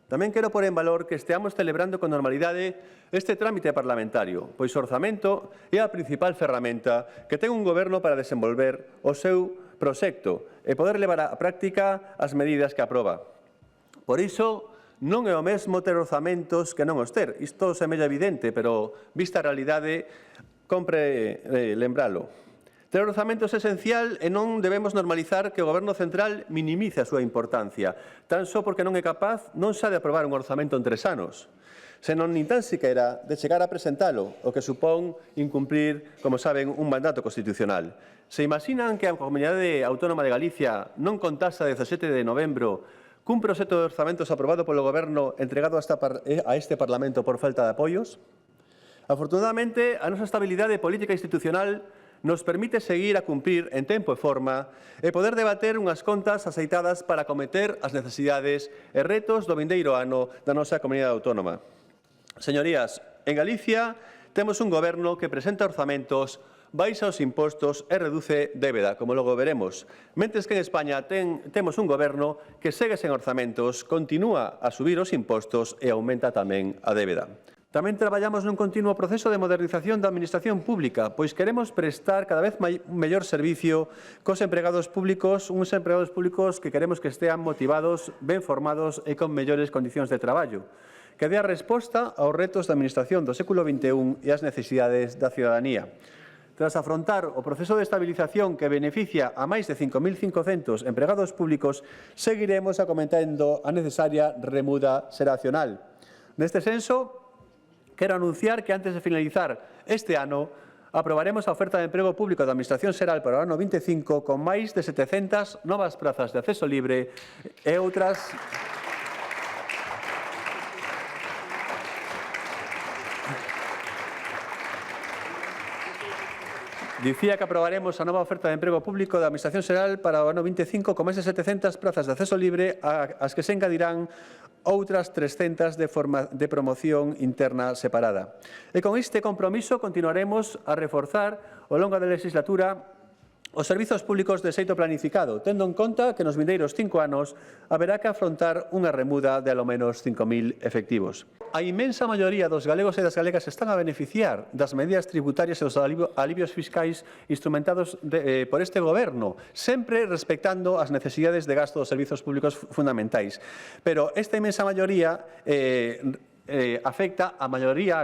Tamén quero pôr en valor que esteamos celebrando con normalidade este trámite parlamentario, pois o orzamento é a principal ferramenta que ten un goberno para desenvolver o seu proxecto e poder levar á práctica as medidas que aproba. Por iso, non é o mesmo ter orzamentos que non os ter. Isto semella evidente, pero vista a realidade, compre lembralo. Ter orzamentos é esencial e non debemos normalizar que o Goberno central minimice a súa importancia, tan só porque non é capaz non xa de aprobar un orzamento en 3 anos, senón nin tan siquera de chegar a presentalo, o que supón incumprir, como saben, un mandato constitucional. Se imaginan que a Comunidade Autónoma de Galicia non contase a 17 de novembro cun proxecto de orzamentos aprobado polo Goberno entregado a este Parlamento por falta de apoios? Afortunadamente, a nosa estabilidade política institucional nos permite seguir a cumprir en tempo e forma e poder debater unhas contas aceitadas para acometer as necesidades e retos do vindeiro ano da nosa comunidade autónoma. Señorías, en Galicia temos un goberno que presenta orzamentos, baixa os impostos e reduce débeda, como logo veremos. Mentres que en España temos un goberno que segue sen orzamentos, continúa a subir os impostos e aumenta tamén a débeda. Tamén traballamos nun continuo proceso de modernización da administración pública, pois queremos prestar cada vez mellor servicio cos empregados públicos, uns empregados públicos que queremos que estean motivados, ben formados e con mellores condicións de traballo, que dea resposta aos retos da administración do século XXI e ás necesidades da cidadanía. Tras afrontar o proceso de estabilización que beneficia a máis de 5.500 empregados públicos, seguiremos acometendo a necesaria remuda xeracional. Neste senso, quero anunciar que antes de finalizar este ano aprobaremos a oferta de emprego público da Administración Xeral para o ano 25 con máis de 700 novas prazas de acceso libre e outras Dicía que aprobaremos a nova oferta de emprego público da Administración Xeral para o ano 25 con máis de 700 prazas de acceso libre ás que se engadirán outras 300 de promoción interna separada. E con este compromiso continuaremos a reforzar ao longo da legislatura os servizos públicos de xeito planificado, tendo en conta que nos vindeiros 5 anos haberá que afrontar unha remuda de ao menos 5.000 efectivos. A inmensa maioría dos galegos e das galegas están a beneficiar das medidas tributarias e dos alivios fiscais instrumentados por este Goberno, sempre respectando as necesidades de gasto dos servizos públicos fundamentais. Pero esta inmensa maioría afecta a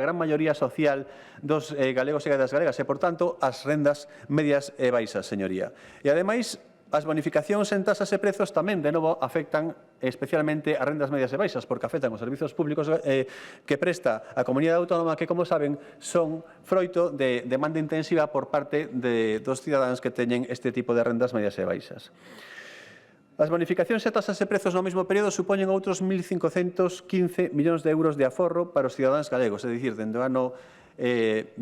gran maioría social dos galegos e das galegas e, por tanto, as rendas medias e baixas, señoría. E, ademais, as bonificacións en tasas e prezos tamén, de novo, afectan especialmente as rendas medias e baixas, porque afectan os servizos públicos que presta a comunidade autónoma que, como saben, son froito de demanda intensiva por parte dos cidadáns que teñen este tipo de rendas medias e baixas. As bonificacións e tasas e prezos no mesmo período supoñen outros 1.515 millóns de euros de aforro para os cidadáns galegos, é dicir, dende o ano 20.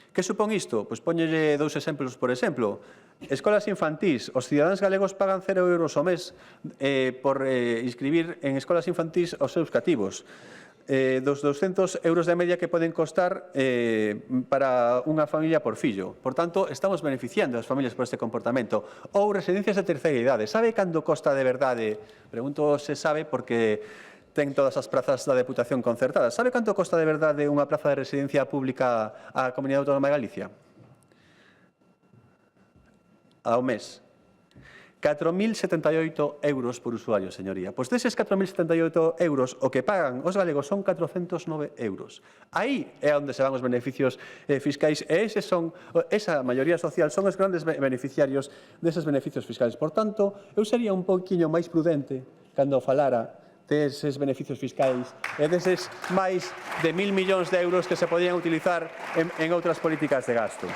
Que supón isto? Pois poñelle 2 exemplos, por exemplo. Escolas infantís. Os cidadáns galegos pagan 0 euros ao mes por inscribir en escolas infantís os seus cativos. Dos 200 euros de media que poden costar para unha familia por fillo. Por tanto, estamos beneficiando as familias por este comportamento. Ou residencias de terceira idade. Sabe cando costa de verdade? Pregunto se sabe porque ten todas as prazas da Deputación concertadas. Sabe canto costa de verdade unha praza de residencia pública á Comunidade Autónoma de Galicia? Ao mes. 4.078 euros por usuario, señoría. Pois deses 4.078 euros, o que pagan os galegos son 409 euros. Aí é onde se van os beneficios fiscais e esa maioría social son os grandes beneficiarios deses beneficios fiscais. Por tanto, eu sería un pouquiño máis prudente cando falara deses beneficios fiscais e deses máis de 1.000 millóns de euros que se podían utilizar en outras políticas de gasto.